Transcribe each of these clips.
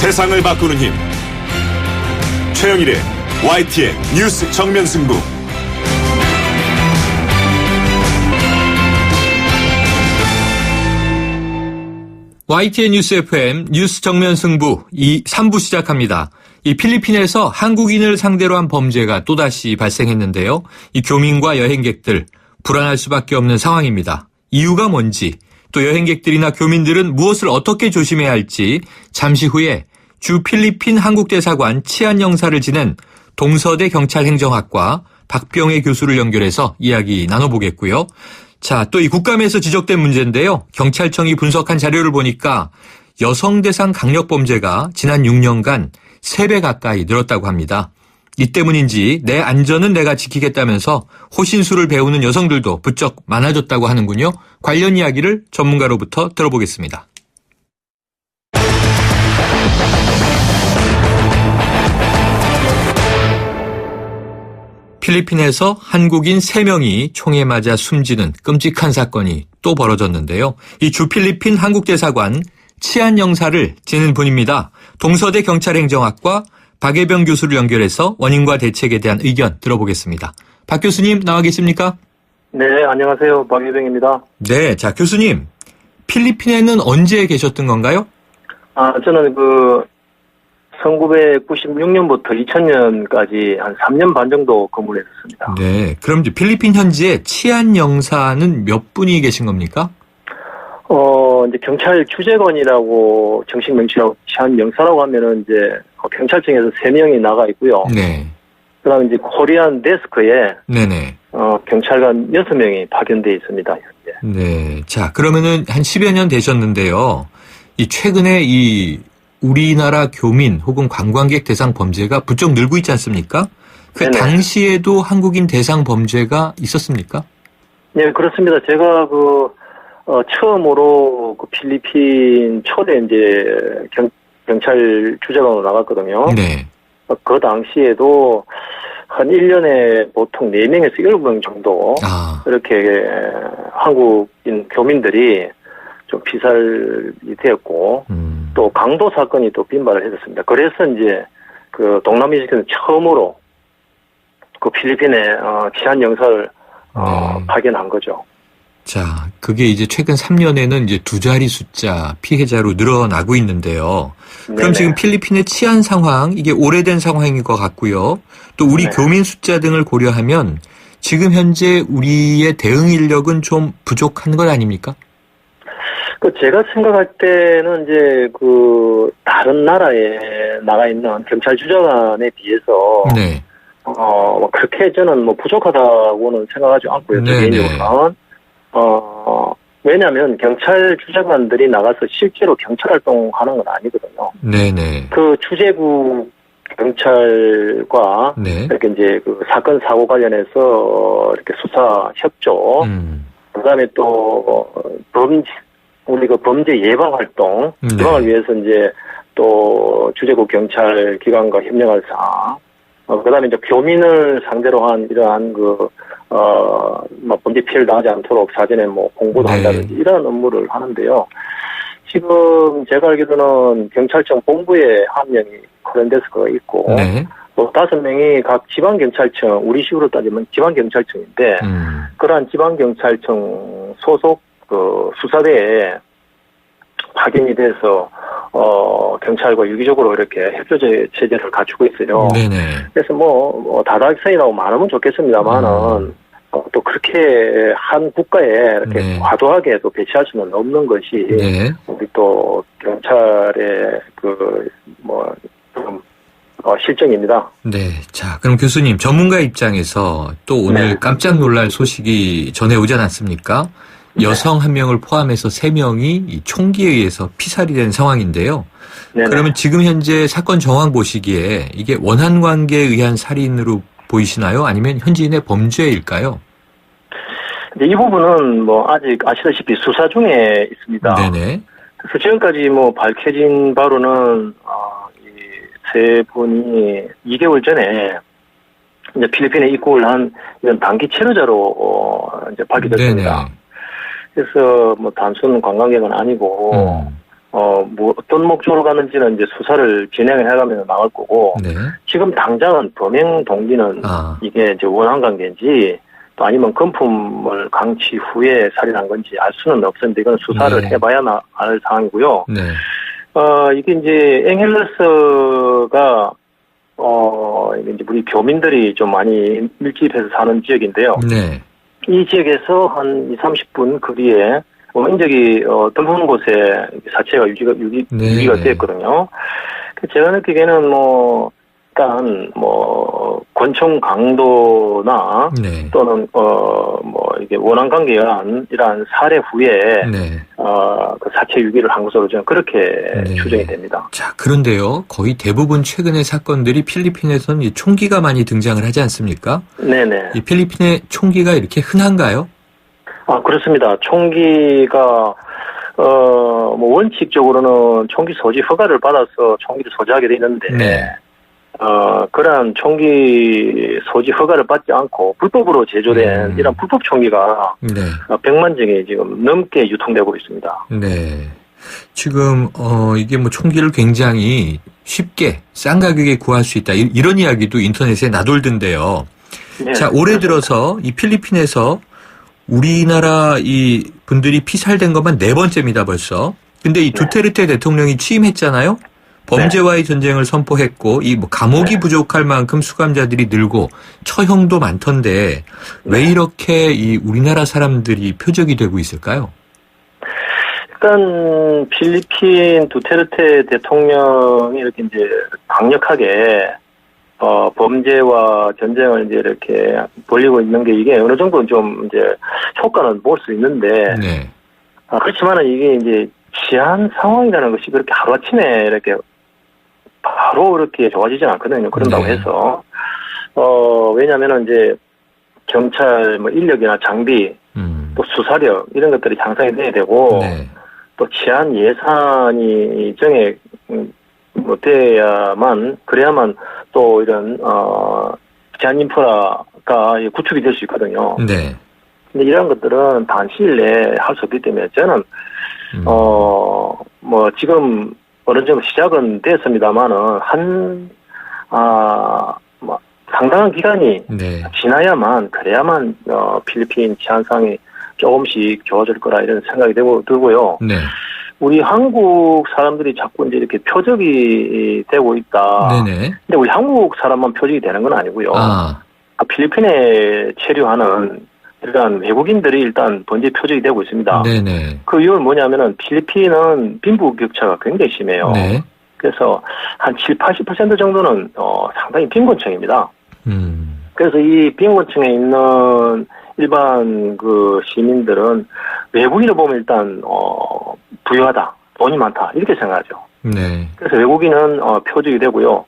세상을 바꾸는 힘. 최영일의 YTN 뉴스 정면 승부. YTN 뉴스 FM 뉴스 정면 승부 3부 시작합니다. 이 필리핀에서 한국인을 상대로 한 범죄가 또다시 발생했는데요. 이 교민과 여행객들 불안할 수밖에 없는 상황입니다. 이유가 뭔지, 또 여행객들이나 교민들은 무엇을 어떻게 조심해야 할지 잠시 후에 주 필리핀 한국대사관 치안영사를 지낸 동서대 경찰행정학과 박병혜 교수를 연결해서 이야기 나눠보겠고요. 자, 또 이 국감에서 지적된 문제인데요. 경찰청이 분석한 자료를 보니까 여성 대상 강력범죄가 지난 6년간 3배 가까이 늘었다고 합니다. 이 때문인지 내 안전은 내가 지키겠다면서 호신술을 배우는 여성들도 부쩍 많아졌다고 하는군요. 관련 이야기를 전문가로부터 들어보겠습니다. 필리핀에서 한국인 3명이 총에 맞아 숨지는 끔찍한 사건이 또 벌어졌는데요. 이 주 필리핀 한국대사관 치안영사를 지낸 분입니다. 동서대 경찰행정학과 박예병 교수를 연결해서 원인과 대책에 대한 의견 들어보겠습니다. 박 교수님 나와 계십니까? 네, 안녕하세요. 박예병입니다. 네, 자 교수님, 필리핀에는 언제 계셨던 건가요? 저는 1996년부터 2000년까지 한 3년 반 정도 근무를 했었습니다. 네, 그럼 이제 필리핀 현지에 치안영사는 몇 분이 계신 겁니까? 이제 경찰 주재관이라고 정식 명칭하고 치안영사라고 하면은 이제 경찰청에서 3명이 나가 있고요. 네. 그다음에 이제 코리안 데스크에 네네. 경찰관 6명이 파견돼 있습니다. 현재. 네, 자 그러면은 한 10여 년 되셨는데요. 이 최근에 이 우리나라 교민 혹은 관광객 대상 범죄가 부쩍 늘고 있지 않습니까? 그 네네. 당시에도 한국인 대상 범죄가 있었습니까? 네, 그렇습니다. 제가 처음으로 필리핀 초대 이제 경찰 주재관으로 나갔거든요. 네. 그 당시에도 한 1년에 보통 4명에서 7명 정도 이렇게 한국인 교민들이 좀 피살이 되었고 또 강도 사건이 또 빈발을 했었습니다. 그래서 이제 동남아시아에서 처음으로 필리핀에 치안영사를 파견한 거죠. 자, 그게 이제 최근 3년에는 이제 2자리 숫자 피해자로 늘어나고 있는데요. 그럼 네네. 지금 필리핀의 치안 상황, 이게 오래된 상황인 것 같고요. 또 우리 교민 숫자 등을 고려하면 지금 현재 우리의 대응 인력은 좀 부족한 것 아닙니까? 제가 생각할 때는 이제 다른 나라에 나가 있는 경찰 주재관에 비해서 네. 그렇게 저는 부족하다고는 생각하지 않고요. 개인적으로는. 왜냐하면 경찰 주재관들이 나가서 실제로 경찰 활동하는 건 아니거든요. 네네. 그 주재국 경찰과 이렇게 이제 사건 사고 관련해서 이렇게 수사 협조, 그다음에 또 우리 범죄 예방 활동, 예방을 위해서 이제 또 주재국 경찰 기관과 협력할 사항, 그다음에 이제 교민을 상대로 한 이러한 범죄 피해를 당하지 않도록 사전에 공부도 한다든지 이런 업무를 하는데요. 지금 제가 알기로는 경찰청 본부에 한 명이 코렌데스크가 있고, 또 5명이 각 지방경찰청, 우리식으로 따지면 지방경찰청인데, 그러한 지방경찰청 소속 수사대에 파견이 돼서 경찰과 유기적으로 이렇게 협조 체제를 갖추고 있어요. 네네. 그래서 다달성이라고 많으면 좋겠습니다만은 또 그렇게 한 국가에 이렇게 과도하게 또 배치할 수는 없는 것이 우리 또 경찰의 실정입니다. 네. 자, 그럼 교수님 전문가 입장에서 또 오늘 깜짝 놀랄 소식이 전해오지 않았습니까? 여성 1명을 포함해서 3명이 총기에 의해서 피살이 된 상황인데요. 그러면 지금 현재 사건 정황 보시기에 이게 원한 관계에 의한 살인으로 보이시나요? 아니면 현지인의 범죄일까요? 이 부분은 아직 아시다시피 수사 중에 있습니다. 네네. 그래서 지금까지 밝혀진 바로는 이 3분이 2개월 전에 이제 필리핀에 입국을 한 이런 단기 체류자로 이제 밝혀졌습니다. 네네. 그래서 단순 관광객은 아니고 뭐 어떤 목적으로 가는지는 이제 수사를 진행을 해가면 나올 거고, 네. 지금 당장은 범행 동기는 이게 이제 원한 관계인지, 또 아니면 금품을 강취 후에 살인한 건지 알 수는 없습니다. 이건 수사를 네. 해봐야 알 상황이고요. 네. 이게 이제 앵헬러스가 이게 이제 우리 교민들이 좀 많이 밀집해서 사는 지역인데요. 네. 이 지역에서 한 20, 30분 거리에 인적이 드문 곳에 사체가 유기가 됐거든요. 제가 느끼기에는 일단 권총 강도나 네. 또는 이게 원한 관계가 이러한 살해 후에 네. 그 사체 유기를 한 것으로 저는 그렇게 네. 추정이 됩니다. 자, 그런데요. 거의 대부분 최근의 사건들이 필리핀에서는 이 총기가 많이 등장을 하지 않습니까? 네네. 이 필리핀의 총기가 이렇게 흔한가요? 그렇습니다. 총기가 원칙적으로는 총기 소지 허가를 받아서 총기를 소지하게 돼 있는데, 네. 그러한 총기 소지 허가를 받지 않고 불법으로 제조된 이런 불법 총기가 네. 100만 정이 지금 넘게 유통되고 있습니다. 네. 지금 이게 총기를 굉장히 쉽게 싼 가격에 구할 수 있다. 이런 이야기도 인터넷에 나돌던데요. 네, 자, 올해 들어서 이 필리핀에서 우리나라 이 분들이 피살된 것만 4번째입니다, 벌써. 근데 이 두테르테 대통령이 취임했잖아요. 범죄와의 전쟁을 선포했고, 감옥이 부족할 만큼 수감자들이 늘고, 처형도 많던데, 왜 이렇게 이 우리나라 사람들이 표적이 되고 있을까요? 일단, 필리핀 두테르테 대통령이 이렇게 이제 강력하게, 범죄와 전쟁을 이제 이렇게 벌이고 있는 게 이게 어느 정도 좀 이제 효과는 볼 수 있는데, 네. 그렇지만은 이게 이제 치안 상황이라는 것이 그렇게 하루아침에 이렇게 바로 이렇게 좋아지진 않거든요. 그런다고 네. 해서. 왜냐면은 이제 경찰 인력이나 장비, 또 수사력 이런 것들이 향상이 돼야 되고, 네. 또 치안 예산이 그래야만 또 이런, 치안 인프라가 구축이 될 수 있거든요. 네. 근데 이런 것들은 단시일 내에 할 수 없기 때문에 저는, 지금 어느 정도 시작은 됐습니다만은, 상당한 기간이 네. 지나야만, 그래야만, 필리핀 치안상이 조금씩 좋아질 거라 이런 생각이 들고요. 네. 우리 한국 사람들이 자꾸 이제 이렇게 표적이 되고 있다. 네네. 근데 우리 한국 사람만 표적이 되는 건 아니고요. 필리핀에 체류하는 일단 외국인들이 일단 번제 표적이 되고 있습니다. 네네. 그 이유는 뭐냐면은 필리핀은 빈부격차가 굉장히 심해요. 네. 그래서 한 7, 80% 정도는 상당히 빈곤층입니다. 그래서 이 빈곤층에 있는 일반 그 시민들은 외국인을 보면 일단 부유하다, 돈이 많다 이렇게 생각하죠. 네. 그래서 외국인은 표적이 되고요.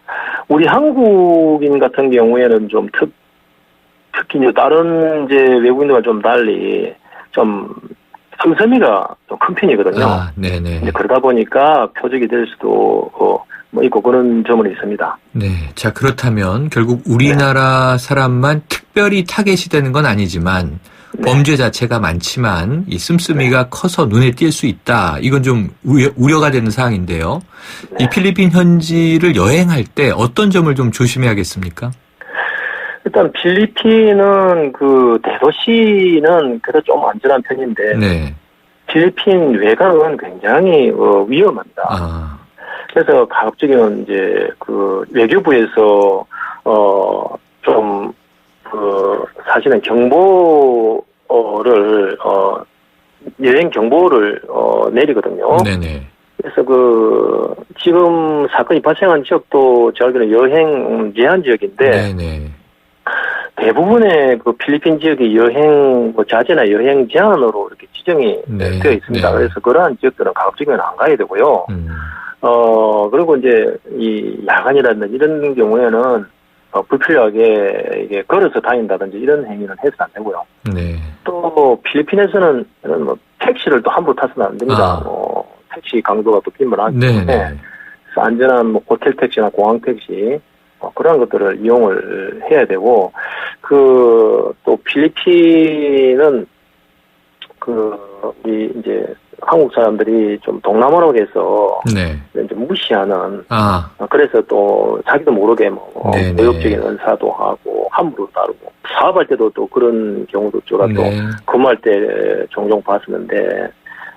우리 한국인 같은 경우에는 좀 특히 이제 다른 이제 외국인들과 좀 달리 좀 성섬이가 좀 큰 편이거든요. 네네. 이제 그러다 보니까 표적이 될 수도 있고 그런 점은 있습니다. 네. 자, 그렇다면 결국 우리나라 사람만 특별히 타겟이 되는 건 아니지만 범죄 자체가 많지만 이 씀씀이가 커서 눈에 띌 수 있다. 이건 좀 우려가 되는 사항인데요. 이 필리핀 현지를 여행할 때 어떤 점을 좀 조심해야겠습니까? 일단 필리핀은 그 대도시는 그래도 좀 안전한 편인데 네. 필리핀 외곽은 굉장히 위험합니다. 그래서 가급적이면 이제 그 외교부에서 좀 사실은 경보를 여행 경보를 내리거든요. 네네. 그래서 지금 사건이 발생한 지역도 제가 알기로는 여행 제한 지역인데 네네. 대부분의 그 필리핀 지역의 여행 자제나 여행 제한으로 이렇게 지정이 되어 있습니다. 네. 그래서 그러한 지역들은 가급적이면 안 가야 되고요. 그리고 이제 이 야간이라든지 이런 경우에는 불필요하게 이게 걸어서 다닌다든지 이런 행위는 해서는 안 되고요. 네. 또 필리핀에서는 택시를 또 함부로 타서는 안 됩니다. 택시 강도가 또 빈번하기 때문에 그래서 안전한 호텔 택시나 공항 택시 그런 것들을 이용을 해야 되고 또 필리핀은 이제 한국 사람들이 좀 동남아라고 해서 네. 좀 무시하는 아. 그래서 또 자기도 모르게 뭐 네네. 모욕적인 언사도 하고 함부로 따르고 사업할 때도 또 그런 경우도 제가 또 네. 근무할 때 종종 봤었는데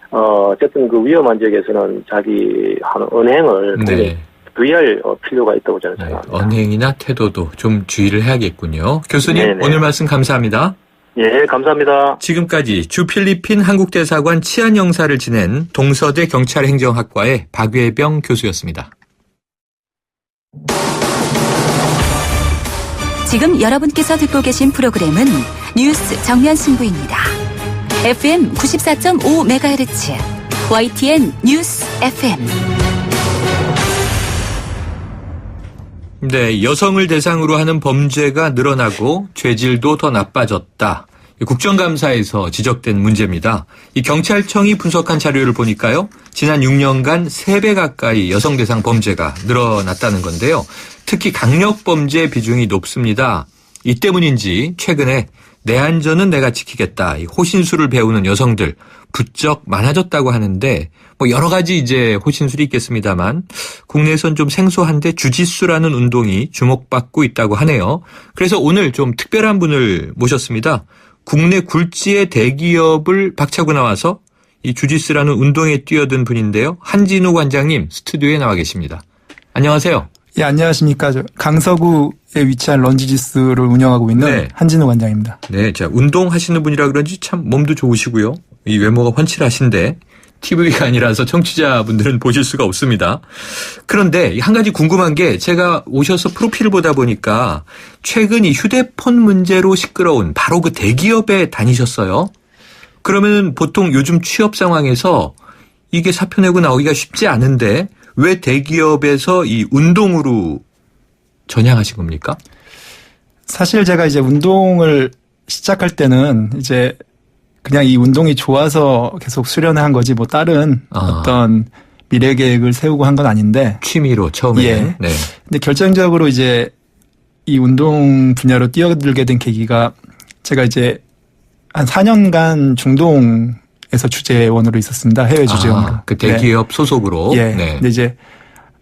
어쨌든 그 위험한 지역에서는 자기 하는 언행을 네. 주의할 필요가 있다고 저는 네. 생각합니다. 언행이나 태도도 좀 주의를 해야겠군요. 교수님 네네. 오늘 말씀 감사합니다. 예, 감사합니다. 지금까지 주 필리핀 한국대사관 치안영사를 지낸 동서대 경찰행정학과의 박예병 교수였습니다. 지금 여러분께서 듣고 계신 프로그램은 뉴스 정면 승부입니다. FM 94.5MHz YTN 뉴스 FM. 네, 여성을 대상으로 하는 범죄가 늘어나고 죄질도 더 나빠졌다. 국정감사에서 지적된 문제입니다. 이 경찰청이 분석한 자료를 보니까요. 지난 6년간 3배 가까이 여성 대상 범죄가 늘어났다는 건데요. 특히 강력범죄 비중이 높습니다. 이 때문인지 최근에 내 안전은 내가 지키겠다. 이 호신술을 배우는 여성들 부쩍 많아졌다고 하는데 뭐 여러 가지 이제 호신술이 있겠습니다만 국내에선 좀 생소한데 주짓수라는 운동이 주목받고 있다고 하네요. 그래서 오늘 좀 특별한 분을 모셨습니다. 국내 굴지의 대기업을 박차고 나와서 이 주짓수라는 운동에 뛰어든 분인데요. 한진우 관장님 스튜디오에 나와 계십니다. 안녕하세요. 예, 안녕하십니까. 저 강서구에 위치한 런지지스를 운영하고 있는 네. 한진우 관장입니다. 네, 자 운동하시는 분이라 그런지 참 몸도 좋으시고요. 이 외모가 훤칠하신데 TV가 아니라서 청취자분들은 보실 수가 없습니다. 그런데 한 가지 궁금한 게 제가 오셔서 프로필을 보다 보니까 최근 이 휴대폰 문제로 시끄러운 바로 그 대기업에 다니셨어요. 그러면 보통 요즘 취업 상황에서 이게 사표 내고 나오기가 쉽지 않은데 왜 대기업에서 이 운동으로 전향하신 겁니까? 사실 제가 이제 운동을 시작할 때는 이제 그냥 이 운동이 좋아서 계속 수련을 한 거지 뭐 다른 어떤 미래 계획을 세우고 한 건 아닌데. 취미로 처음에. 예. 네. 근데 결정적으로 이제 이 운동 분야로 뛰어들게 된 계기가 제가 이제 한 4년간 중동에서 주재원으로 있었습니다. 해외 주재원으로. 그 대기업 네. 소속으로. 예. 네. 근데 이제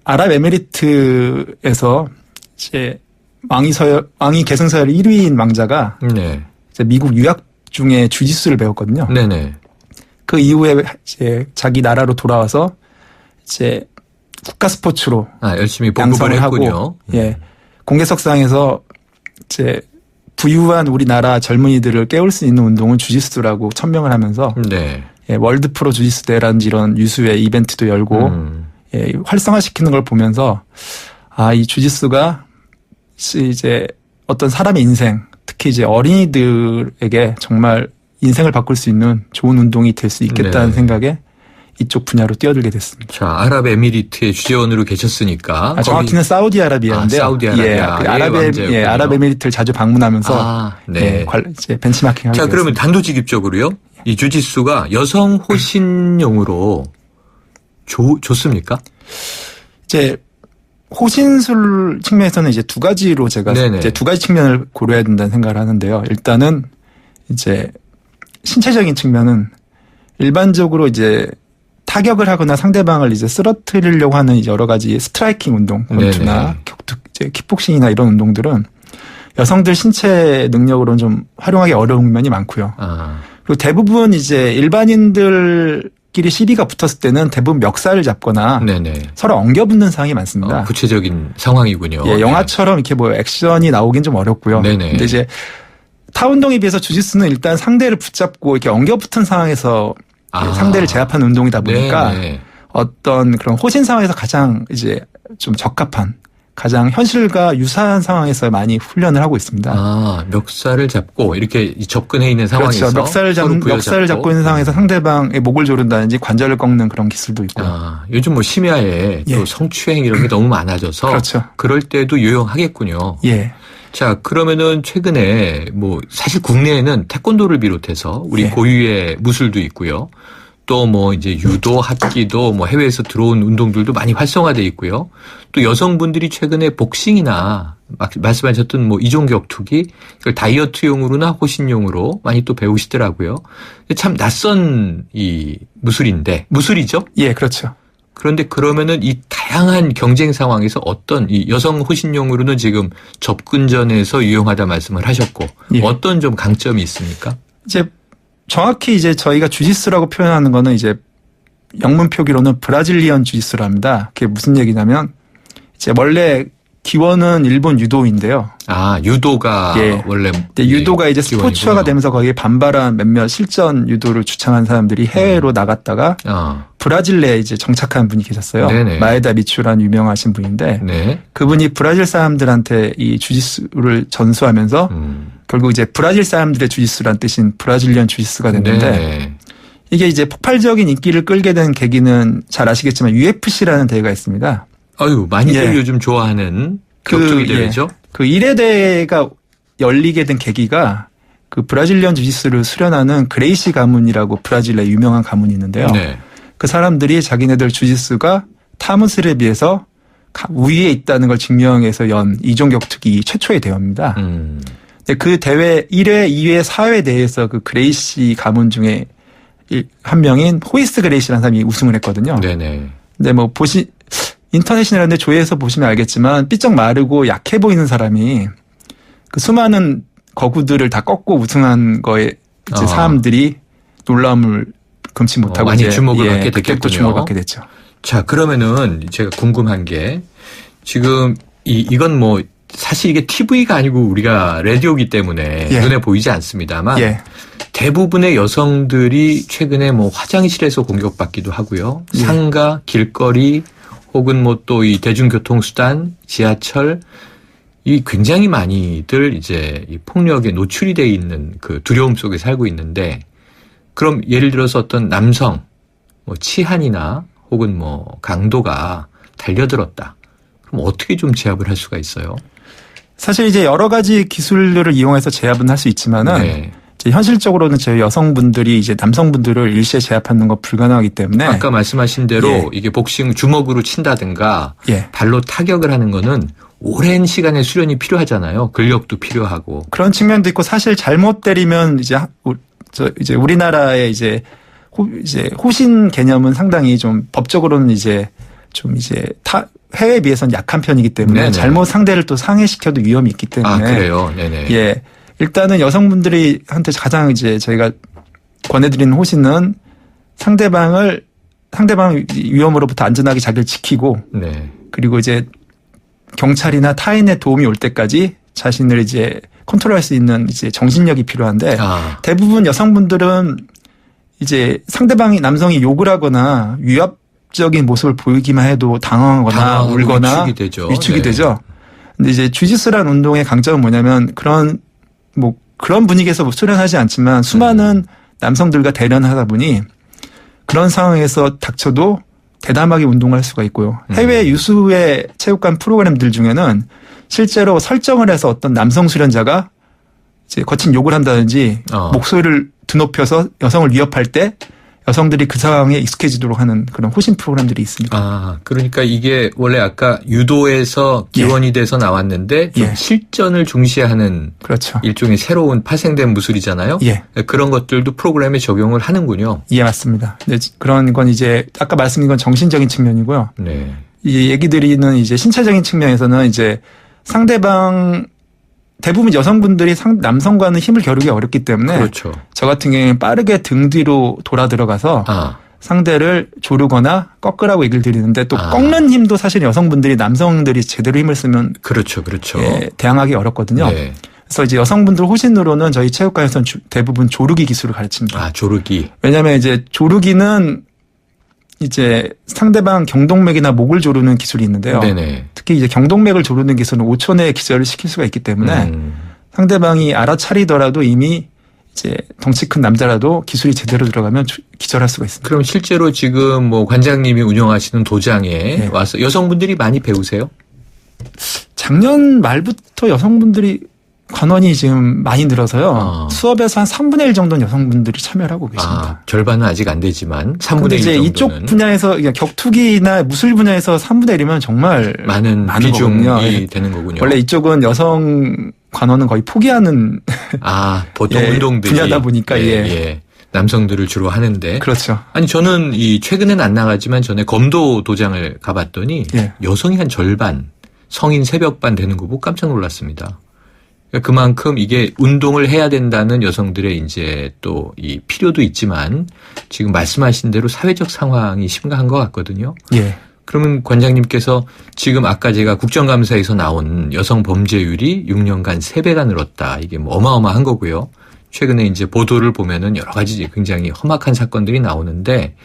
아랍에미리트에서 이제 왕위 계승서열 1위인 왕자가 네. 이제 미국 유학 중에 주짓수를 배웠거든요. 네네. 그 이후에 이제 자기 나라로 돌아와서 이제 국가 스포츠로 열심히 보급을 양성을 했군요. 하고, 예, 공개석상에서 이제 부유한 우리나라 젊은이들을 깨울 수 있는 운동은 주짓수라고 천명을 하면서 네. 예, 월드 프로 주짓수 대회라든지 이런 유수의 이벤트도 열고 예, 활성화시키는 걸 보면서 이 주짓수가 이제 어떤 사람의 인생, 특히 이제 어린이들에게 정말 인생을 바꿀 수 있는 좋은 운동이 될 수 있겠다는 네. 생각에 이쪽 분야로 뛰어들게 됐습니다. 자, 아랍에미리트의 주재원으로 계셨으니까. 정확히는 사우디아라비아인데요. 사우디아라비아. 예, 아랍에미리트를 자주 방문하면서 네. 이제 벤치마킹하고. 자, 그러면 단도직입적으로요. 이 주짓수가 여성 호신용으로 좋습니까? 이제 호신술 측면에서는 이제 두 가지로 제가 네네. 이제 두 가지 측면을 고려해야 된다는 생각을 하는데요. 일단은 이제 신체적인 측면은 일반적으로 이제 타격을 하거나 상대방을 이제 쓰러뜨리려고 하는 이제 여러 가지 스트라이킹 운동, 권투나 이제 킥복싱이나 이런 운동들은 여성들 신체 능력으로는 좀 활용하기 어려운 면이 많고요. 그리고 대부분 이제 일반인들끼리 시비가 붙었을 때는 대부분 멱살을 잡거나 서로 엉겨붙는 상황이 많습니다. 구체적인 상황이군요. 예, 영화처럼 이렇게 뭐 액션이 나오긴 좀 어렵고요. 근데 이제 타 운동에 비해서 주짓수는 일단 상대를 붙잡고 이렇게 엉겨붙은 상황에서 상대를 제압하는 운동이다 보니까 어떤 그런 호신 상황에서 가장 이제 좀 적합한, 가장 현실과 유사한 상황에서 많이 훈련을 하고 있습니다. 멱살을 잡고 이렇게 접근해 있는 상황에서. 그렇죠. 멱살을 잡고 있는 상황에서 상대방의 목을 조른다든지 관절을 꺾는 그런 기술도 있고요. 요즘 뭐 심야에 또 성추행 이런 게 너무 많아져서. 그렇죠. 그럴 때도 유용하겠군요. 예. 자, 그러면은 최근에 뭐 사실 국내에는 태권도를 비롯해서 우리 고유의 무술도 있고요. 또 뭐 이제 유도, 합기도 뭐 해외에서 들어온 운동들도 많이 활성화돼 있고요. 또 여성분들이 최근에 복싱이나 말씀하셨던 뭐 이종격투기 이걸 다이어트용으로나 호신용으로 많이 또 배우시더라고요. 참 낯선 이 무술이죠? 예, 그렇죠. 그런데 그러면은 이 다양한 경쟁 상황에서 어떤 이 여성 호신용으로는 지금 접근전에서 유용하다 말씀을 하셨고 예. 어떤 좀 강점이 있습니까? 이제 정확히 이제 저희가 주짓수라고 표현하는 거는 이제 영문 표기로는 브라질리언 주짓수랍니다. 그게 무슨 얘기냐면 이제 원래 기원은 일본 유도인데요. 아, 유도가 예. 원래 유도가 이제 기원이군요. 스포츠화가 되면서 거기에 반발한 몇몇 실전 유도를 주창한 사람들이 해외로 나갔다가 브라질에 이제 정착한 분이 계셨어요. 네네. 마에다 미추라는 유명하신 분인데 네. 그분이 브라질 사람들한테 이 주짓수를 전수하면서 결국 이제 브라질 사람들의 주짓수란 뜻인 브라질리언 주짓수가 됐는데 네. 이게 이제 폭발적인 인기를 끌게 된 계기는 잘 아시겠지만 UFC라는 대회가 있습니다. 아유, 많이들 예. 요즘 좋아하는 격투기 대회죠. 그 1회대가 열리게 된 계기가 그 브라질리언 주짓수를 수련하는 그레이시 가문이라고 브라질의 유명한 가문이 있는데요. 네. 그 사람들이 자기네들 주짓수가 타 무술에 비해서 우위에 있다는 걸 증명해서 연 이종격투기 최초의 대회입니다. 근데 그 대회 1회, 2회, 4회 대회에서 그 그레이시 가문 중에 한 명인 호이스 그레이시라는 사람이 우승을 했거든요. 네네. 근데 뭐 인터넷이라는데 조회해서 보시면 알겠지만 삐쩍 마르고 약해 보이는 사람이 그 수많은 거구들을 다 꺾고 우승한 거에 이제 사람들이 놀라움을 금치 못하고 많이 이제 주목을 받게 그때부터 됐겠군요. 주목을 받게 됐죠. 자, 그러면은 제가 궁금한 게 지금 이건 뭐 사실 이게 TV가 아니고 우리가 라디오기 때문에 예. 눈에 보이지 않습니다만 예. 대부분의 여성들이 최근에 뭐 화장실에서 공격받기도 하고요. 예. 상가, 길거리 혹은 뭐 또 이 대중교통수단, 지하철 이 굉장히 많이들 이제 이 폭력에 노출이 돼 있는 그 두려움 속에 살고 있는데 그럼 예를 들어서 어떤 남성 뭐 치안이나 혹은 뭐 강도가 달려들었다. 그럼 어떻게 좀 제압을 할 수가 있어요? 사실 이제 여러 가지 기술들을 이용해서 제압은 할 수 있지만은 네. 이제 현실적으로는 저희 여성분들이 이제 남성분들을 일시에 제압하는 거 불가능하기 때문에 아까 말씀하신 대로 예. 이게 복싱 주먹으로 친다든가 예. 발로 타격을 하는 거는 오랜 시간의 수련이 필요하잖아요. 근력도 필요하고. 그런 측면도 있고 사실 잘못 때리면 이제 우리나라의 이제 호신 개념은 상당히 좀 법적으로는 이제 해외에 비해서는 약한 편이기 때문에 네네. 잘못 상대를 또 상해시켜도 위험이 있기 때문에 아, 그래요? 네네. 예. 일단은 여성분들이 한테 가장 이제 저희가 권해드리는 호신은 상대방 위험으로부터 안전하게 자기를 지키고 네. 그리고 이제 경찰이나 타인의 도움이 올 때까지 자신을 이제 컨트롤할 수 있는 이제 정신력이 필요한데 대부분 여성분들은 이제 상대방이 남성이 욕을 하거나 위압적인 모습을 보이기만 해도 당황하거나 울거나 위축이 되죠. 근데 이제 주짓수라는 운동의 강점은 뭐냐면 그런 분위기에서 수련하지 않지만 수많은 남성들과 대련하다 보니 그런 상황에서 닥쳐도 대담하게 운동할 수가 있고요. 해외 유수의 체육관 프로그램들 중에는 실제로 설정을 해서 어떤 남성 수련자가 이제 거친 욕을 한다든지 목소리를 드높여서 여성을 위협할 때 여성들이 그 상황에 익숙해지도록 하는 그런 호신 프로그램들이 있습니다. 아, 그러니까 이게 원래 아까 유도에서 기원이 돼서 나왔는데 좀 실전을 중시하는 그렇죠. 일종의 새로운 파생된 무술이잖아요. 예. 그런 것들도 프로그램에 적용을 하는군요. 예, 맞습니다. 근데 그런 건 이제 아까 말씀드린 건 정신적인 측면이고요. 네. 이 얘기 드리는 이제 신체적인 측면에서는 이제 대부분 여성분들이 남성과는 힘을 겨루기 어렵기 때문에 그렇죠. 저 같은 경우에는 빠르게 등 뒤로 돌아 들어가서 상대를 조르거나 꺾으라고 얘기를 드리는데 또 꺾는 힘도 사실 여성분들이 남성들이 제대로 힘을 쓰면 그렇죠. 예, 대항하기 어렵거든요. 네. 그래서 이제 여성분들 호신으로는 저희 체육관에서는 대부분 조르기 기술을 가르칩니다. 아, 조르기. 왜냐하면 이제 조르기는 이제 상대방 경동맥이나 목을 조르는 기술이 있는데요. 네네. 특히 이제 경동맥을 조르는 기술은 5초 내에 기절을 시킬 수가 있기 때문에 상대방이 알아차리더라도 이미 이제 덩치 큰 남자라도 기술이 제대로 들어가면 기절할 수가 있습니다. 그럼 실제로 지금 뭐 관장님이 운영하시는 도장에 와서 여성분들이 많이 배우세요? 작년 말부터 여성분들이 관원이 지금 많이 늘어서요. 수업에서 한 3분의 1 정도는 여성분들이 참여를 하고 계십니다. 절반은 아직 안 되지만 3분의 1 이제 정도는. 이쪽 분야에서 그러니까 격투기나 무술 분야에서 3분의 1이면 정말 많은 비중이 거군요. 되는 거군요. 원래 이쪽은 여성 관원은 거의 포기하는 보통 운동들이 분야다 보니까 남성들을 주로 하는데. 그렇죠. 아니 저는 최근에는 안 나가지만 전에 검도 도장을 가봤더니 여성이 한 절반, 성인 새벽반 되는 거 보고 깜짝 놀랐습니다. 그러니까 그만큼 이게 운동을 해야 된다는 여성들의 이제 또 이 필요도 있지만 지금 말씀하신 대로 사회적 상황이 심각한 것 같거든요. 그러면 관장님께서 지금 아까 제가 국정감사에서 나온 여성 범죄율이 6년간 3배가 늘었다. 이게 뭐 어마어마한 거고요. 최근에 이제 보도를 보면은 여러 가지 굉장히 험악한 사건들이 나오는데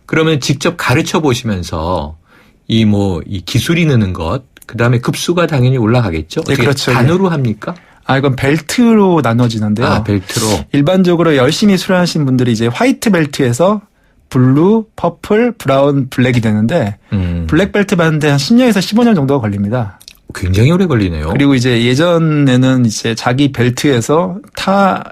그러면 직접 가르쳐 보시면서 이 기술이 느는 것, 그 다음에 급수가 당연히 올라가겠죠? 그렇죠. 단으로 합니까? 이건 벨트로 나눠지는데요. 벨트로. 일반적으로 열심히 수련하신 분들이 이제 화이트 벨트에서 블루, 퍼플, 브라운, 블랙이 되는데 블랙 벨트 받는데 한 10년에서 15년 정도가 걸립니다. 굉장히 오래 걸리네요. 그리고 이제 예전에는 이제 자기 벨트에서 타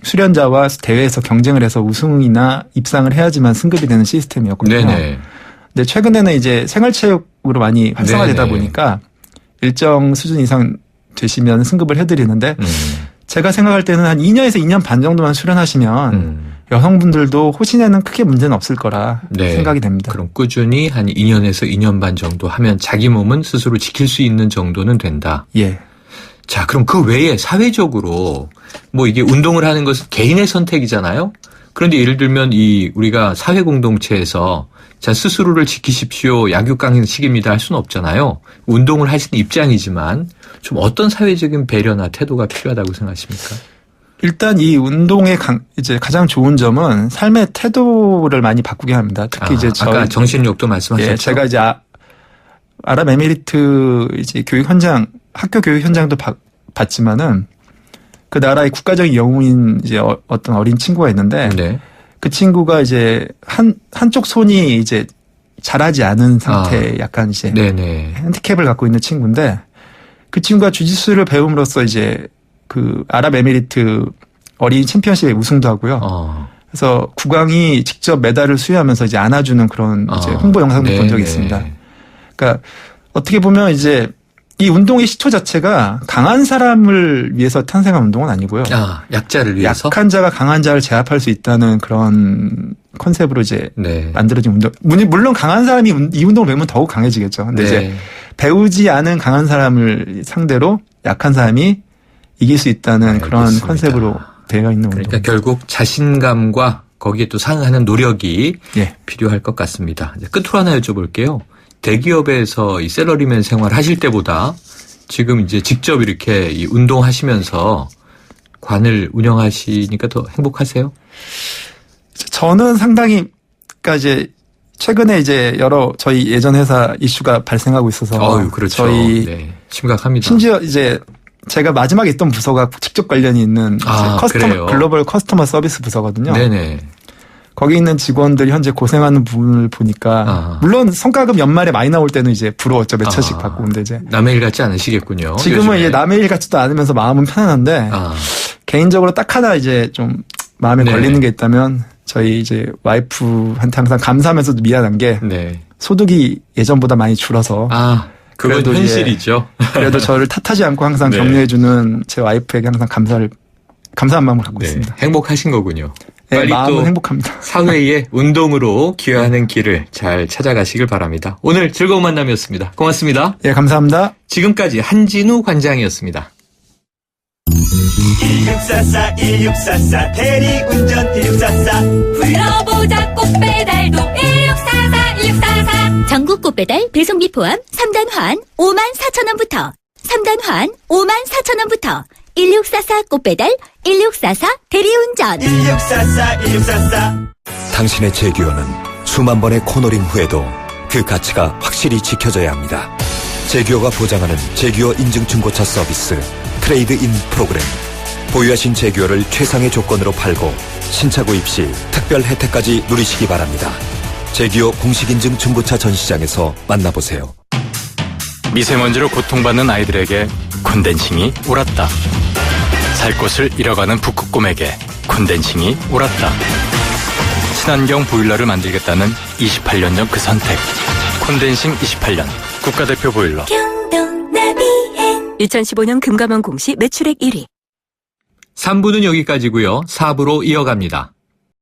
수련자와 대회에서 경쟁을 해서 우승이나 입상을 해야지만 승급이 되는 시스템이었거든요. 네네. 근데 최근에는 이제 생활체육으로 많이 활성화되다 보니까 일정 수준 이상 되시면 승급을 해드리는데 제가 생각할 때는 한 2년에서 2년 반 정도만 수련하시면 여성분들도 호신에는 크게 문제는 없을 거라 생각이 됩니다. 그럼 꾸준히 한 2년에서 2년 반 정도 하면 자기 몸은 스스로 지킬 수 있는 정도는 된다. 자, 그럼 그 외에 사회적으로 이게 운동을 하는 것은 개인의 선택이잖아요. 그런데 예를 들면 우리가 사회 공동체에서 자, 스스로를 지키십시오. 약육강식입니다. 할 수는 없잖아요. 운동을 하시는 입장이지만 좀 어떤 사회적인 배려나 태도가 필요하다고 생각하십니까? 일단 이 운동의 이제 가장 좋은 점은 삶의 태도를 많이 바꾸게 합니다. 특히 이제 아까 정신력도 말씀하셨죠. 제가 이제 아랍에미리트 이제 교육 현장, 학교 교육 현장도 봤지만은 그 나라의 국가적인 영웅인 이제 어떤 어린 친구가 있는데 그 친구가 이제 한쪽 손이 이제 자라지 않은 상태 약간 이제 핸디캡을 갖고 있는 친구인데 그 친구가 주짓수를 배움으로써 이제 그 아랍에미리트 어린 챔피언십에 우승도 하고요. 그래서 국왕이 직접 메달을 수여하면서 이제 안아주는 그런 이제 홍보 영상도 본 적이 있습니다. 그러니까 어떻게 보면 이제 이 운동의 시초 자체가 강한 사람을 위해서 탄생한 운동은 아니고요. 약자를 위해서? 약한 자가 강한 자를 제압할 수 있다는 그런 컨셉으로 이제 만들어진 운동. 물론 강한 사람이 이 운동을 배우면 더욱 강해지겠죠. 근데 이제 배우지 않은 강한 사람을 상대로 약한 사람이 이길 수 있다는 그런 컨셉으로 되어 있는 운동. 그러니까 결국 자신감과 거기에 또 상응하는 노력이 필요할 것 같습니다. 이제 끝으로 하나 여쭤볼게요. 대기업에서 이 샐러리맨 생활 하실 때보다 지금 이제 직접 이렇게 이 운동하시면서 관을 운영하시니까 더 행복하세요? 저는 상당히, 그러니까 이제 최근에 이제 여러 저희 예전 회사 이슈가 발생하고 있어서. 그렇죠. 저희 심각합니다. 심지어 이제 제가 마지막에 있던 부서가 직접 관련이 있는 글로벌 커스터머 서비스 부서거든요. 거기 있는 직원들이 현재 고생하는 부분을 보니까 물론 성과급 연말에 많이 나올 때는 이제 부러웠죠. 몇 천씩 받고. 근데 이제 남의 일 같지 않으시겠군요. 지금은 요즘에. 이제 남의 일 같지도 않으면서 마음은 편안한데 개인적으로 딱 하나 이제 좀 마음에 걸리는 게 있다면 저희 이제 와이프한테 항상 감사하면서도 미안한 게 소득이 예전보다 많이 줄어서 그래도 현실이죠. 그래도 저를 탓하지 않고 항상 격려해주는 제 와이프에게 항상 감사한 마음을 갖고 있습니다. 행복하신 거군요. 빨리 마음은 또 행복합니다. 사회에 운동으로 기여하는 길을 잘 찾아가시길 바랍니다. 오늘 즐거운 만남이었습니다. 고맙습니다. 감사합니다. 지금까지 한진우 관장이었습니다. 1644 대리운전 1644 불러보자 꽃배달도 1644 전국 꽃배달 배송비 포함 3단 환 54,000원부터 3단 환 54,000원부터 1644 꽃배달 1644 대리운전 1644 당신의 제규어는 수만 번의 코너링 후에도 그 가치가 확실히 지켜져야 합니다. 제규어가 보장하는 제규어 인증 중고차 서비스 트레이드인 프로그램. 보유하신 제규어를 최상의 조건으로 팔고 신차 구입 시 특별 혜택까지 누리시기 바랍니다. 제규어 공식 인증 중고차 전시장에서 만나보세요. 미세먼지로 고통받는 아이들에게 콘덴싱이 옳았다. 살 곳을 잃어가는 북극곰에게 콘덴싱이 옳았다. 친환경 보일러를 만들겠다는 28년 전 그 선택. 콘덴싱 28년 국가대표 보일러. 2015년 금감원 공시 매출액 1위. 3부는 여기까지고요. 4부로 이어갑니다.